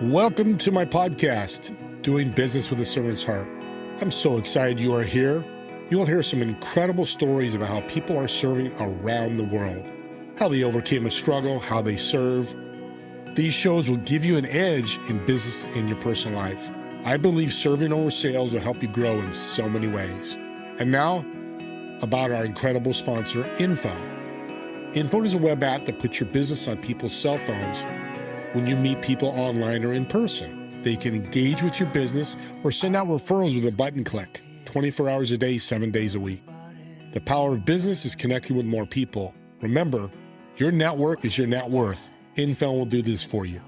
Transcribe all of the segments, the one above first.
Welcome to my podcast, Doing Business with a Servant's Heart. I'm so excited you are here. You'll hear some incredible stories about how people are serving around the world, how they overcame a struggle, how they serve. These shows will give you an edge in business and your personal life. I believe serving over sales will help you grow in so many ways. And now, about our incredible sponsor, Info. Info is a web app that puts your business on people's cell phones when you meet people online or in person. They can engage with your business or send out referrals with a button click, 24 hours a day, 7 days a week. The power of business is connecting with more people. Remember, your network is your net worth. Info will do this for you.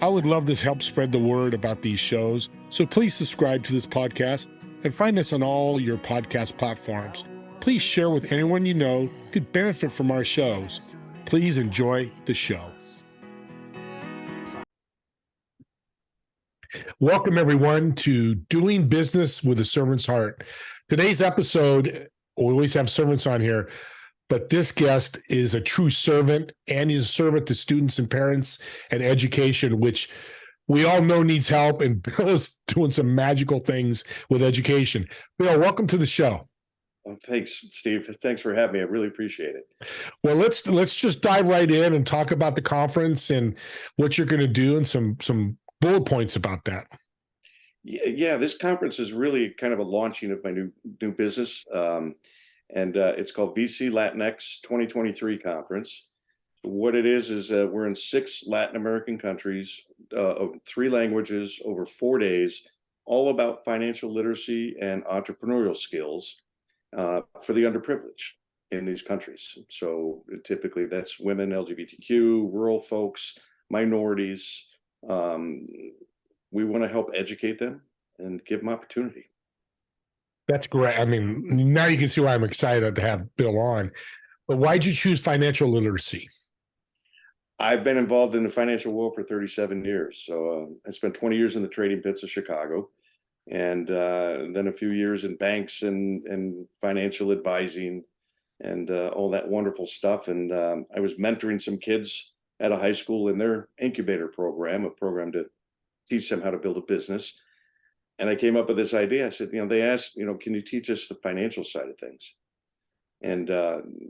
I would love to help spread the word about these shows, so please subscribe to this podcast and find us on all your podcast platforms. Please share with anyone you know could benefit from our shows. Please enjoy the show. Welcome, everyone, to Doing Business with a Servant's Heart. Today's episode, we always have servants on here, but this guest is a true servant, and he's a servant to students and parents and education, which we all know needs help, and Bill is doing some magical things with education. Bill, welcome to the show. Well, thanks, Steve. Thanks for having me. I really appreciate it. Well, let's just dive right in and talk about the conference and what you're going to do and some bullet points about that. Yeah, this conference is really kind of a launching of my new business, and it's called VC LATINX 2023 Conference. What it is we're in 6 Latin American countries, of 3 languages, over 4 days, all about financial literacy and entrepreneurial skills for the underprivileged in these countries. So typically that's women, LGBTQ, rural folks, minorities. We want to help educate them and give them opportunity. That's great. I mean, now you can see why I'm excited to have Bill on. But why'd you choose financial literacy? I've been involved in the financial world for 37 years. So I spent 20 years in the trading pits of Chicago, and then a few years in banks and financial advising and all that wonderful stuff. And I was mentoring some kids at a high school in their incubator program, a program to teach them how to build a business. And I came up with this idea. I said, they asked, can you teach us the financial side of things? And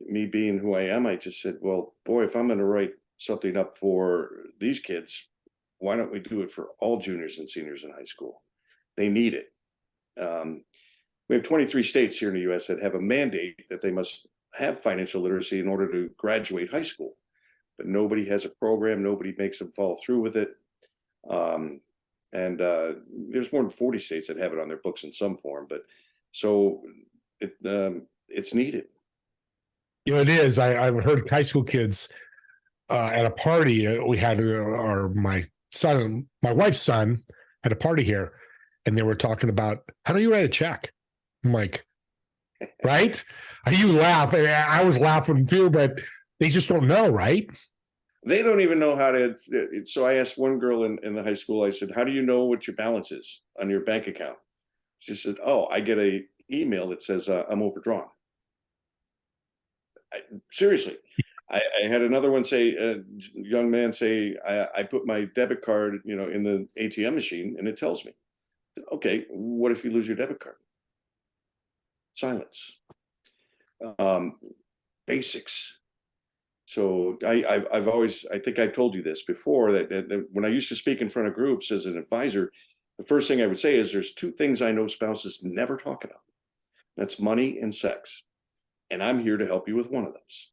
me being who I am, I just said, well, boy, if I'm going to write something up for these kids, why don't we do it for all juniors and seniors in high school? They need it. We have 23 states here in the U.S. that have a mandate that they must have financial literacy in order to graduate high school. But nobody has a program. Nobody makes them follow through with it. And there's more than 40 states that have it on their books in some form. But so it's needed. It is. I've heard high school kids at a party. We had my wife's son at a party here, and they were talking about, how do you write a check? I'm like, right? You laugh. I was laughing too, but they just don't know, right? They don't even know how to. So I asked one girl in the high school, I said, how do you know what your balance is on your bank account? She said, oh, I get an email that says I'm overdrawn. Seriously. I had another one say, a young man say, I put my debit card, in the ATM machine and it tells me. Okay, what if you lose your debit card? Silence. Basics. So I think I've told you this before, that when I used to speak in front of groups as an advisor, the first thing I would say is there's 2 things I know spouses never talk about. That's money and sex. And I'm here to help you with one of those.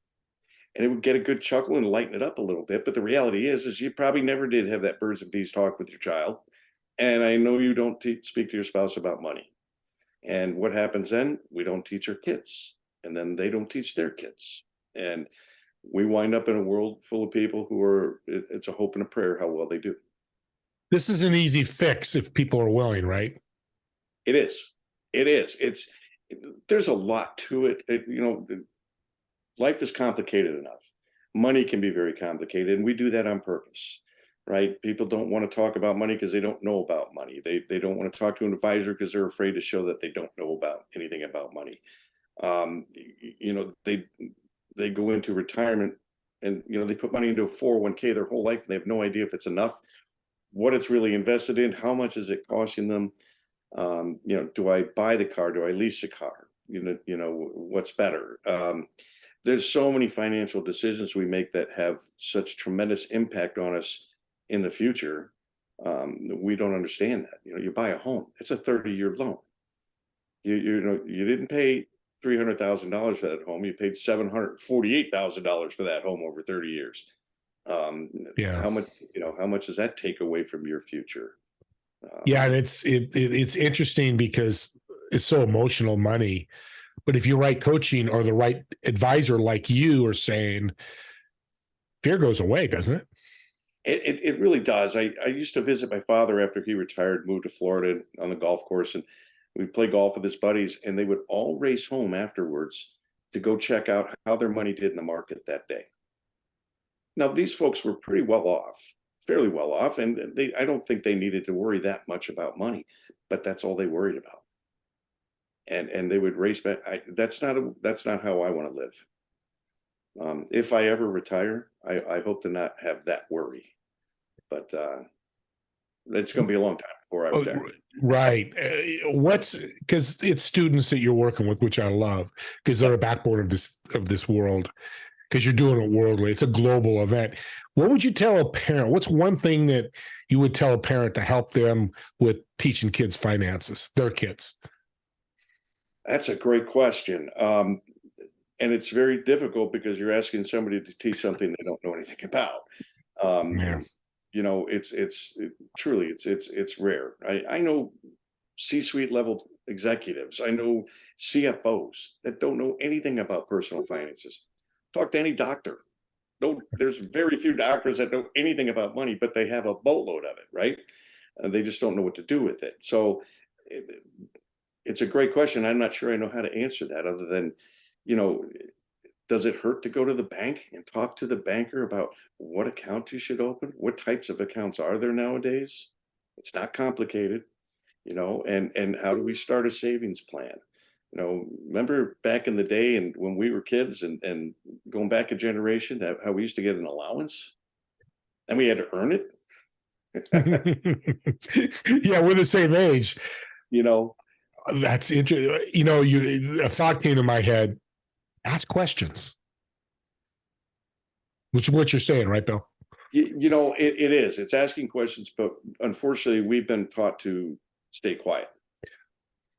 And it would get a good chuckle and lighten it up a little bit. But the reality is you probably never did have that birds and bees talk with your child. And I know you don't speak to your spouse about money. And what happens then? We don't teach our kids. And then they don't teach their kids. And we wind up in a world full of people who it's a hope and a prayer how well they do. This is an easy fix if people are willing, right? It is. There's a lot to it. Life is complicated enough. Money can be very complicated, and we do that on purpose, right? People don't want to talk about money because they don't know about money. They don't want to talk to an advisor because they're afraid to show that they don't know about anything about money. They go into retirement and they put money into a 401k their whole life and they have no idea if it's enough. what it's really invested in, how much is it costing them? Do I buy the car? Do I lease a car? What's better? There's so many financial decisions we make that have such tremendous impact on us in the future. We don't understand that. You buy a home, it's a 30-year loan. You didn't pay $300,000 for that home. You paid $748,000 for that home over 30 years. Yeah. How much does that take away from your future? Yeah, and it's interesting because it's so emotional money. But if you're right coaching or the right advisor like you are saying, fear goes away, doesn't it? It really does. I used to visit my father after he retired, moved to Florida on the golf course, and we'd play golf with his buddies, and they would all race home afterwards to go check out how their money did in the market that day. Now, these folks were pretty well off, fairly well off, and I don't think they needed to worry that much about money, but that's all they worried about. And they would race back. That's not how I want to live. If I ever retire, I hope to not have that worry. But it's going to be a long time before I retire. Right. Because it's students that you're working with, which I love, because they're a backbone of this world. Because you're doing it worldly, it's a global event. What would you tell a parent? What's one thing that you would tell a parent to help them with teaching kids finances, their kids? That's a great question. And it's very difficult because you're asking somebody to teach something they don't know anything about. Yeah. It's truly, it's rare. I know C-suite level executives. I know CFOs that don't know anything about personal finances. Talk to any doctor. No, there's very few doctors that know anything about money, but they have a boatload of it, right? And they just don't know what to do with it. So it's a great question. I'm not sure I know how to answer that other than, does it hurt to go to the bank and talk to the banker about what account you should open? What types of accounts are there nowadays? It's not complicated, and how do we start a savings plan? Remember back in the day and when we were kids and going back a generation, how we used to get an allowance and we had to earn it. Yeah, we're the same age. That's interesting. A thought came to my head. Ask questions. Which is what you're saying, right, Bill? It is. It's asking questions, but unfortunately, we've been taught to stay quiet.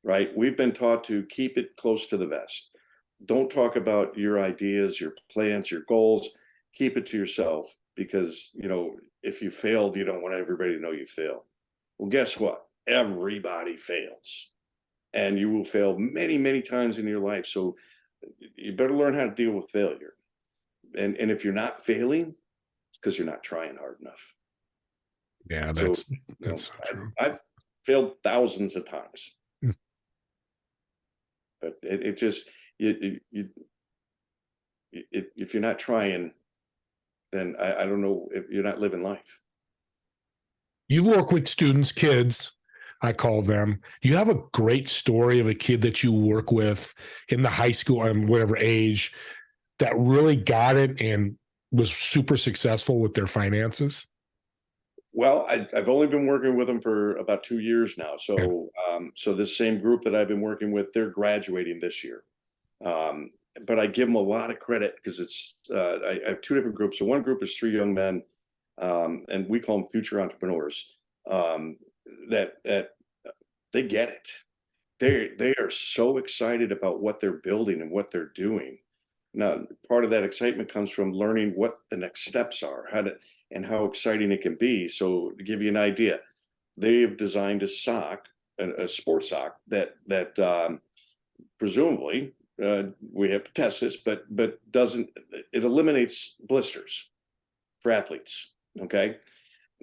Right? We've been taught to keep it close to the vest. Don't talk about your ideas, your plans, your goals. Keep it to yourself because, if you failed, you don't want everybody to know you failed. Well, guess what? Everybody fails. And you will fail many, many times in your life. So you better learn how to deal with failure. And if you're not failing, it's because you're not trying hard enough. Yeah, that's so true. I've failed thousands of times. But it just if you're not trying, then I don't know if you're not living life. You work with students, kids, I call them. You have a great story of a kid that you work with in the high school and whatever age that really got it and was super successful with their finances? Well, I've only been working with them for about 2 years now. So, so this same group that I've been working with, they're graduating this year. But I give them a lot of credit because I have two different groups. So one group is 3 young men, and we call them future entrepreneurs. That they get it. They are so excited about what they're building and what they're doing. Now, part of that excitement comes from learning what the next steps are, and how exciting it can be. So to give you an idea, they've designed a sock, a sports sock that presumably we have to test this, but it eliminates blisters for athletes. Okay.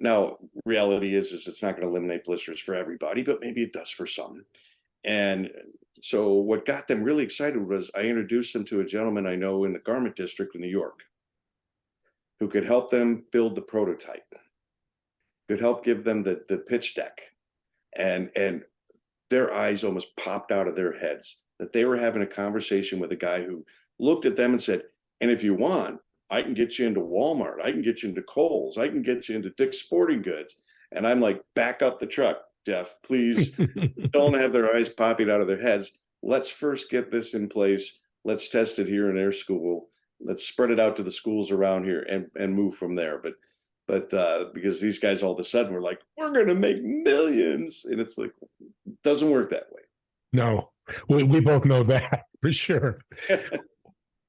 Now, reality is it's not going to eliminate blisters for everybody, but maybe it does for some. And so what got them really excited was I introduced them to a gentleman I know in the garment district in New York who could help them build the prototype, could help give them the pitch deck. And their eyes almost popped out of their heads that they were having a conversation with a guy who looked at them and said, and if you want, I can get you into Walmart. I can get you into Kohl's. I can get you into Dick's Sporting Goods. And I'm like, back up the truck, Jeff, please. Don't have their eyes popping out of their heads. Let's first get this in place. Let's test it here in their school. Let's spread it out to the schools around here and move from there. But because these guys all of a sudden were like, we're going to make millions. And it's like, it doesn't work that way. No, we both know that for sure.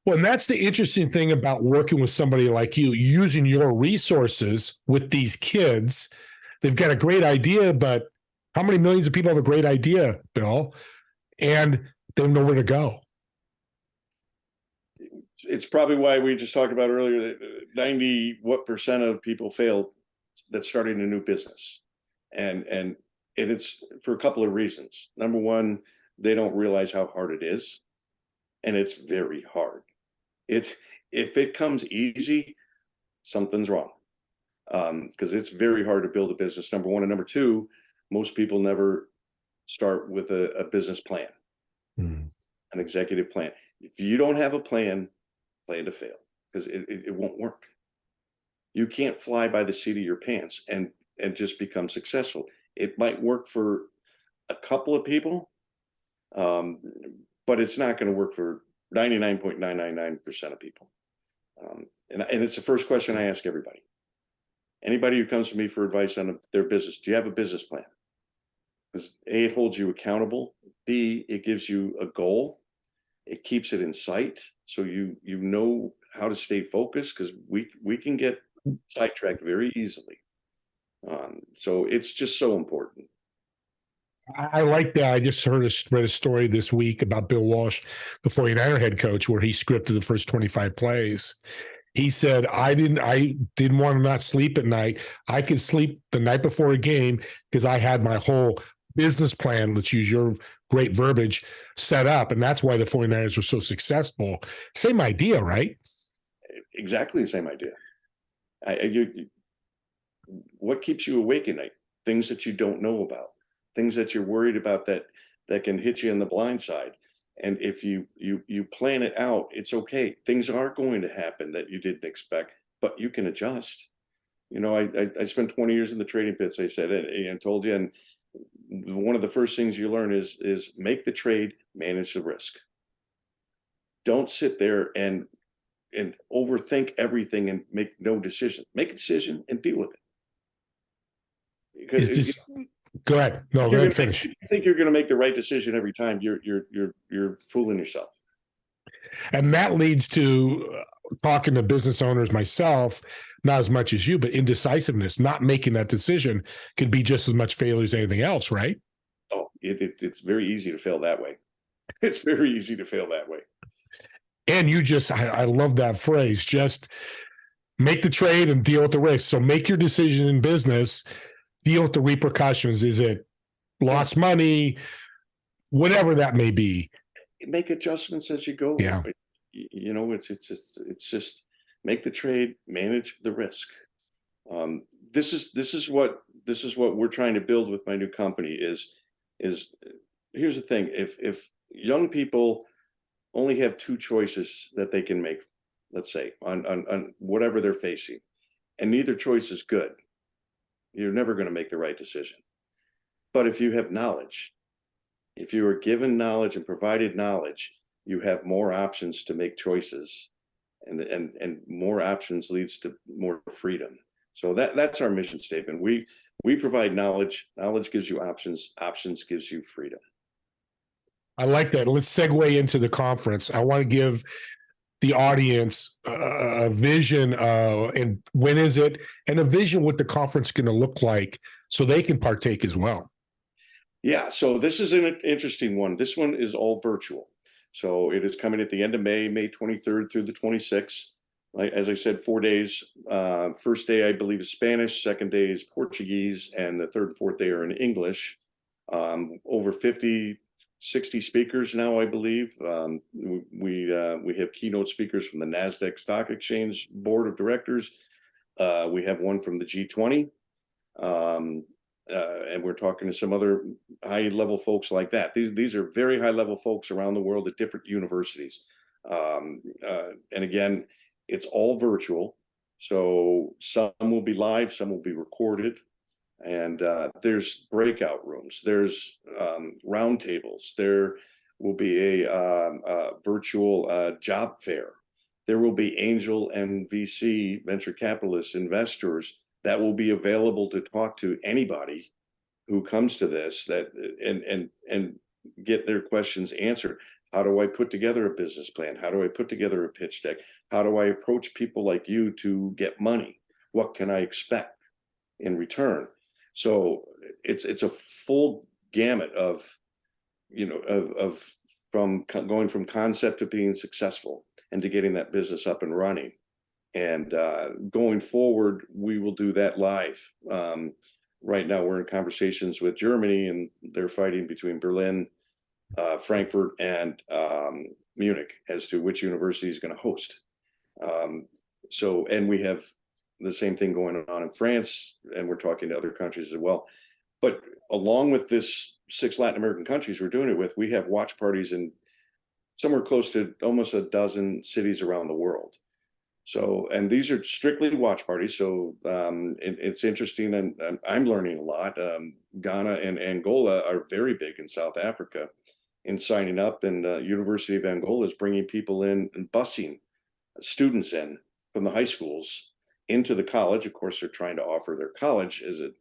Well, and that's the interesting thing about working with somebody like you, using your resources with these kids. They've got a great idea, but how many millions of people have a great idea, Bill? And they don't know where to go. It's probably why we just talked about earlier that 90% of people fail that's starting a new business. And it's for a couple of reasons. Number one, they don't realize how hard it is. And it's very hard. If it comes easy, something's wrong. Because it's very hard to build a business, number one. And number two, most people never start with a business plan, an executive plan. If you don't have a plan to fail, because it won't work. You can't fly by the seat of your pants and just become successful. It might work for a couple of people, but it's not going to work for 99.999% of people. And it's the first question I ask everybody. Anybody who comes to me for advice on their business, do you have a business plan? Because A, it holds you accountable. B, it gives you a goal. It keeps it in sight, so you know how to stay focused, because we can get sidetracked very easily. So it's just so important. I like that. I just read a story this week about Bill Walsh, the 49er head coach, where he scripted the first 25 plays. He said, I didn't want to not sleep at night. I could sleep the night before a game because I had my whole business plan, let's use your great verbiage, set up. And that's why the 49ers were so successful. Same idea, right? Exactly the same idea. What keeps you awake at night? Things that you don't know about, things that you're worried about that can hit you in the blind side. And if you plan it out, it's okay. Things are going to happen that you didn't expect, but you can adjust. You know, I spent 20 years in the trading pits, I said, and told you, and one of the first things you learn is make the trade, manage the risk. Don't sit there and overthink everything and make no decision. Make a decision and deal with it. Because go ahead. No, go ahead. Finish. If you think you're going to make the right decision every time, you're fooling yourself. And that leads to talking to business owners myself, not as much as you, but indecisiveness, not making that decision could be just as much failure as anything else, right? Oh, it's very easy to fail that way. It's very easy to fail that way. And you just, I love that phrase, just make the trade and deal with the risk. So make your decision in business, deal with the repercussions. Is it lost money, whatever that may be? Make adjustments as you go. Yeah. You know, it's just make the trade, manage the risk. This is what we're trying to build with my new company is here's the thing. If young people only have two choices that they can make, let's say on whatever they're facing, and neither choice is good, you're never going to make the right decision. But if you have knowledge, if you are given knowledge and provided knowledge, you have more options to make choices, and more options leads to more freedom. So that's our mission statement. We provide knowledge. Knowledge gives you options. Options gives you freedom. I like that. Let's segue into the conference. I want to give the audience a vision and when is it, and a vision what the conference is going to look like so they can partake as well. Yeah, so this is an interesting one. This one is all virtual. So it is coming at the end of May 23rd through the 26th. Like, as I said, 4 days. First day, I believe, is Spanish. Second day is Portuguese. And the third and fourth day are in English. Over 50, 60 speakers now, I believe. We have keynote speakers from the NASDAQ Stock Exchange Board of Directors. We have one from the G20. And we're talking to some other high-level folks like that. These are very high-level folks around the world at different universities. And again, it's all virtual. So some will be live, some will be recorded. And there's breakout rooms, there's round tables, there will be a virtual job fair. There will be angel and VC, venture capitalists, investors that will be available to talk to anybody who comes to this, that and get their questions answered. How do I put together a business plan? How do I put together a pitch deck? How do I approach people like you to get money? What can I expect in return? So it's a full gamut of, from going from concept to being successful and to getting that business up and running. And going forward, we will do that live. Right now, we're in conversations with Germany, and they're fighting between Berlin, Frankfurt, and Munich as to which university is going to host. And we have the same thing going on in France, and we're talking to other countries as well. But along with this 6 Latin American countries we're doing it with, we have watch parties in somewhere close to almost a dozen cities around the world. So, and these are strictly watch parties. So it's interesting, and I'm learning a lot. Ghana and Angola are very big in South Africa in signing up, and University of Angola is bringing people in and busing students in from the high schools into the college. Of course, they're trying to offer their college as a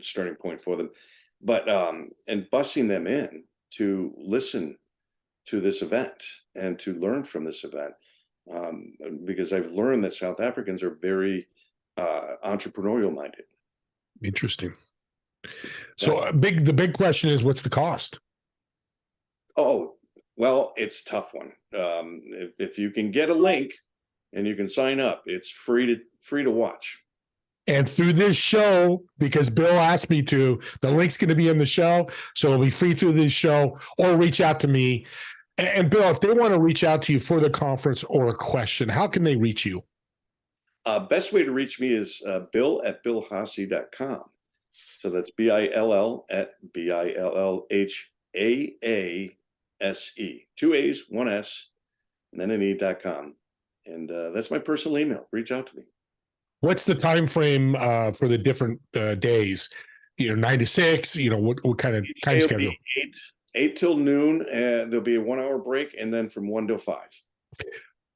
starting point for them, but and busing them in to listen to this event and to learn from this event, because I've learned that South Africans are very entrepreneurial minded. Interesting. So the big question is, what's the cost? Oh, well, it's a tough one. If you can get a link and you can sign up, it's free to watch. And through this show, because Bill asked me to, the link's going to be in the show. So it'll be free through this show, or reach out to me. And Bill, if they want to reach out to you for the conference or a question, how can they reach you? Best way to reach me is bill@billhaase.com. So that's BILL@BILLHAASE. 2 A's, 1 S, and then an E.com. And that's my personal email. Reach out to me. What's the time frame for the different days? 9 to 6. What kind of time schedule? 8 till noon, and there'll be a 1 hour break, and then from 1 till 5.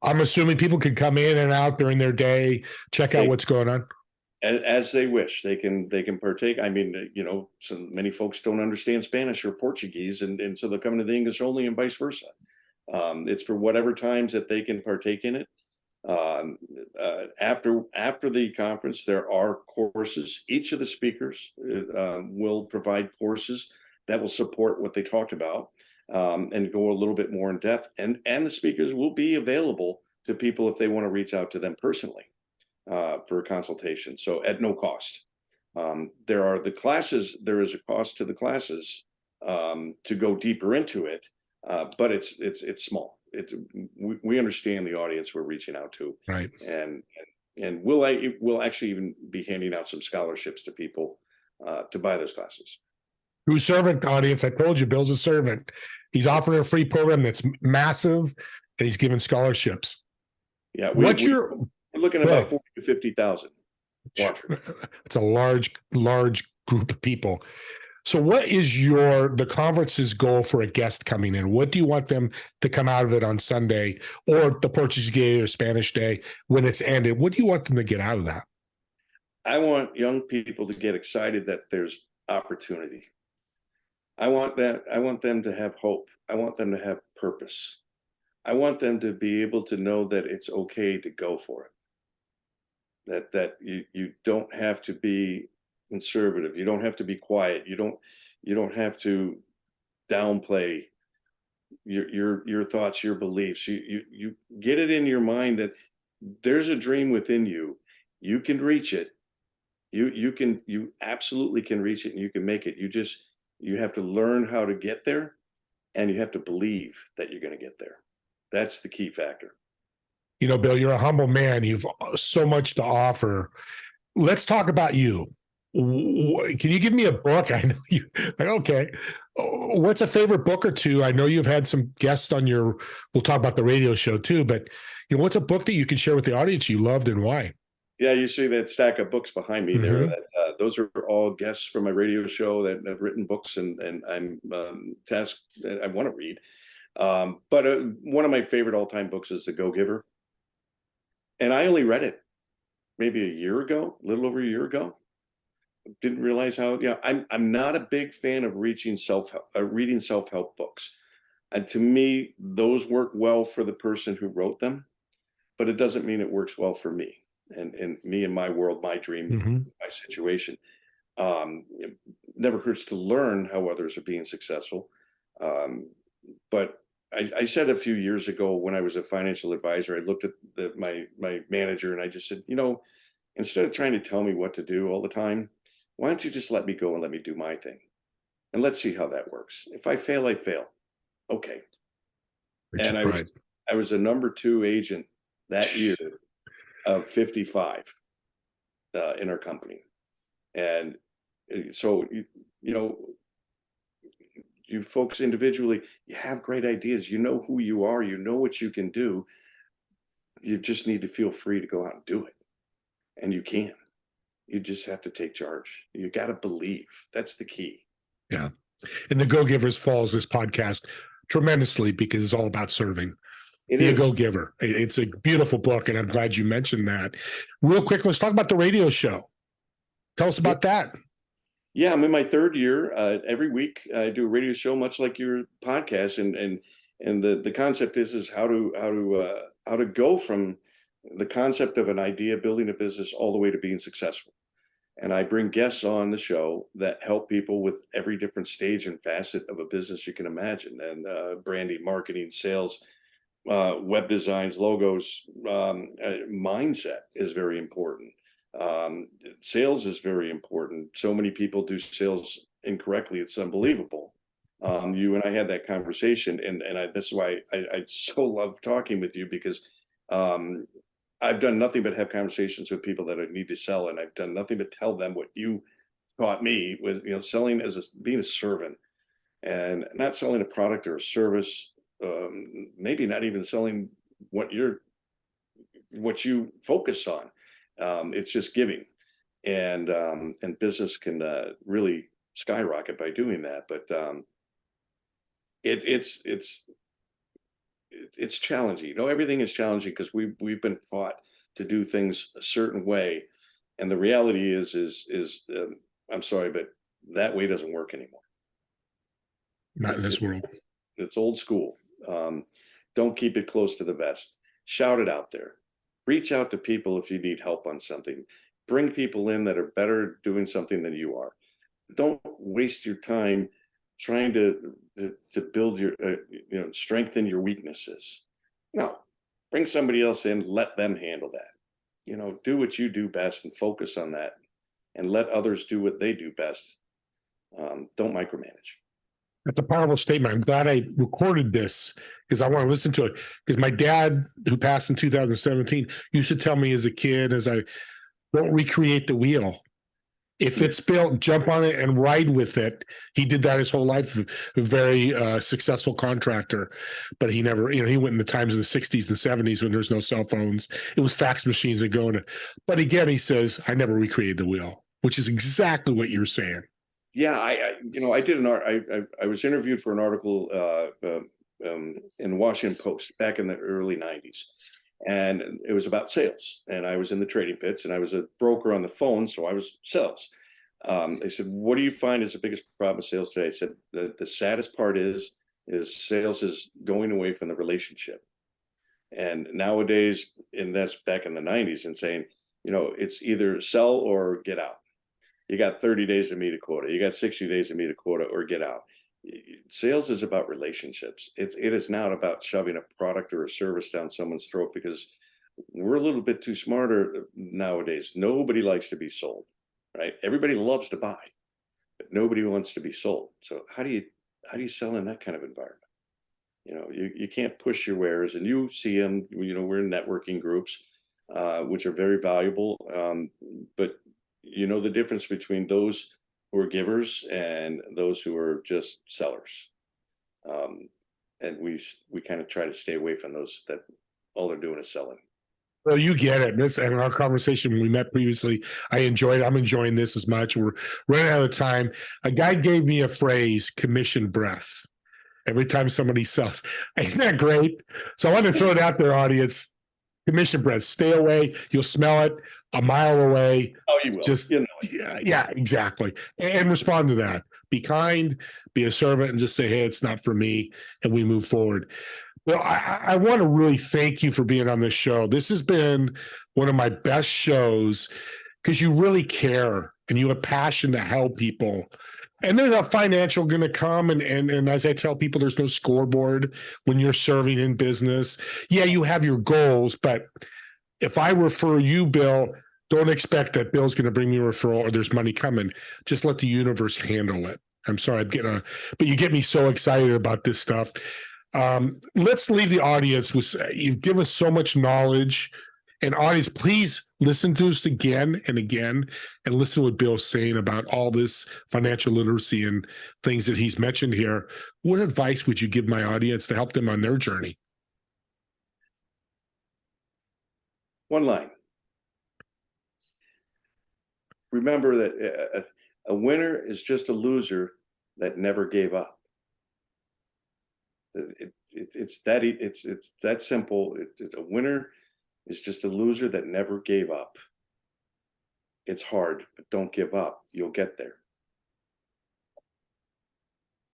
I'm assuming people can come in and out during their day, check out what's going on. As they wish, they can partake. I mean, so many folks don't understand Spanish or Portuguese, and so they'll come into the English only, and vice versa. It's for whatever times that they can partake in it. After the conference, there are courses. Each of the speakers will provide courses that will support what they talked about, and go a little bit more in depth. And the speakers will be available to people if they want to reach out to them personally for a consultation. So at no cost. There are the classes. There is a cost to the classes to go deeper into it, but it's small. We understand the audience we're reaching out to, right? And we'll actually even be handing out some scholarships to people to buy those classes. True servant, audience. I told you, Bill's a servant. He's offering a free program that's massive, and he's giving scholarships. Yeah, we're looking at about 40 to 50,000 watchers. It's a large group of people. So what is the conference's goal for a guest coming in? What do you want them to come out of it on Sunday, or the Portuguese Day or Spanish Day when it's ended? What do you want them to get out of that? I want young people to get excited that there's opportunity. I want them to have hope. I want them to have purpose. I want them to be able to know that it's okay to go for it. That you don't have to be conservative. You don't have to be quiet. You don't have to downplay your thoughts, your beliefs. You get it in your mind that there's a dream within you. You can reach it. You absolutely can reach it, and you can make it. You have to learn how to get there, and you have to believe that you're going to get there. That's the key factor. Bill, you're a humble man. You've so much to offer. Let's talk about you. Can you give me a book? I know you. Okay. What's a favorite book or two? I know you've had some guests on we'll talk about the radio show too, but what's a book that you can share with the audience you loved and why? Yeah, you see that stack of books behind me there. Mm-hmm. That, those are all guests from my radio show that have written books, and I'm tasked. I want to read. But one of my favorite all-time books is The Go-Giver, and I only read it maybe a year ago, a little over a year ago. Didn't realize how. Yeah, I'm not a big fan of reading self-help books, and to me, those work well for the person who wrote them, but it doesn't mean it works well for me and me and my world, my dream, Mm-hmm. my situation. It never hurts to learn how others are being successful. Um, but I said a few years ago when I was a financial advisor, I looked at my manager and I just said, instead of trying to tell me what to do all the time, why don't you just let me go and let me do my thing? And let's see how that works. If I fail, I fail. Okay. Which is And right. I was a number 2 agent that year of 55 in our company. And so, you know, you folks individually, you have great ideas. You know who you are. You know what you can do. You just need to feel free to go out and do it. And you can. You just have to take charge. You got to believe. That's the key. Yeah. And The Go-Givers follows this podcast tremendously because it's all about serving. It Be a is. go-giver. It's a beautiful book, and I'm glad you mentioned that. Real quick, let's talk about the radio show. Tell us Yeah. about that. Yeah, I'm in my 3rd year. Every week I do a radio show, much like your podcast, and the concept is how to go from the concept of an idea, building a business, all the way to being successful. And I bring guests on the show that help people with every different stage and facet of a business you can imagine, and branding, marketing, sales, web designs, logos, mindset is very important. Sales is very important. So many people do sales incorrectly. It's unbelievable. You and I had that conversation, and this is why I so love talking with you, because I've done nothing but have conversations with people that I need to sell, and I've done nothing but tell them what you taught me was, selling as being a servant, and not selling a product or a service, maybe not even selling what you focus on. It's just giving, and business can really skyrocket by doing that. But it, it's challenging. Everything is challenging because we've been taught to do things a certain way, and the reality is I'm sorry, but that way doesn't work anymore. Not in this world. It's old school. Don't keep it close to the vest. Shout it out there. Reach out to people if you need help on something. Bring people in that are better doing something than you are. Don't waste your time trying to build your strengthen your weaknesses. No, bring somebody else in. Let them handle that. Do what you do best and focus on that, and let others do what they do best. Don't micromanage. That's a powerful statement. I'm glad I recorded this because I want to listen to it. Because my dad, who passed in 2017, used to tell me as a kid, don't recreate the wheel. If it's built, jump on it and ride with it. He did that his whole life. A very successful contractor, but he never, he went in the times of the 60s and 70s when there's no cell phones. It was fax machines that go in it. But again, he says, I never recreated the wheel, which is exactly what you're saying. Yeah, I did I was interviewed for an article in the Washington Post back in the early 90s, and it was about sales. And I was in the trading pits, and I was a broker on the phone, so I was sales. They said, "What do you find is the biggest problem with sales today?" I said, "The saddest part is sales is going away from the relationship." And nowadays, and that's back in the 90s, and saying, it's either sell or get out. You got 30 days to meet a quota. You got 60 days to meet a quota or get out. Sales is about relationships. It is not about shoving a product or a service down someone's throat, because we're a little bit too smarter nowadays. Nobody likes to be sold, right? Everybody loves to buy, but nobody wants to be sold. So how do you sell in that kind of environment? You can't push your wares, and you see them. We're in networking groups, which are very valuable, but the difference between those who are givers and those who are just sellers. And we kind of try to stay away from those that all they're doing is selling. Well, you get it. This and our conversation when we met previously, I enjoyed it. I'm enjoying this as much. We're running out of time. A guy gave me a phrase, commission breath. Every time somebody sells. Isn't that great? So I want to throw it out there, audience. Commission breath. Stay away. You'll smell it a mile away. Oh, you will. Just yeah, exactly. And respond to that. Be kind, be a servant, and just say, hey, it's not for me. And we move forward. Well, I want to really thank you for being on this show. This has been one of my best shows because you really care and you have passion to help people. And there's a financial going to come. And as I tell people, there's no scoreboard when you're serving in business. Yeah, you have your goals, but if I refer you, Bill, don't expect that Bill's going to bring me a referral or there's money coming. Just let the universe handle it. I'm sorry, but you get me so excited about this stuff. Let's leave the audience with, you've given us so much knowledge, and audience, please listen to us again and again and listen to what Bill's saying about all this financial literacy and things that he's mentioned here. What advice would you give my audience to help them on their journey? One line. Remember that a winner is just a loser that never gave up. It's that simple. A winner is just a loser that never gave up. It's hard, but don't give up. You'll get there.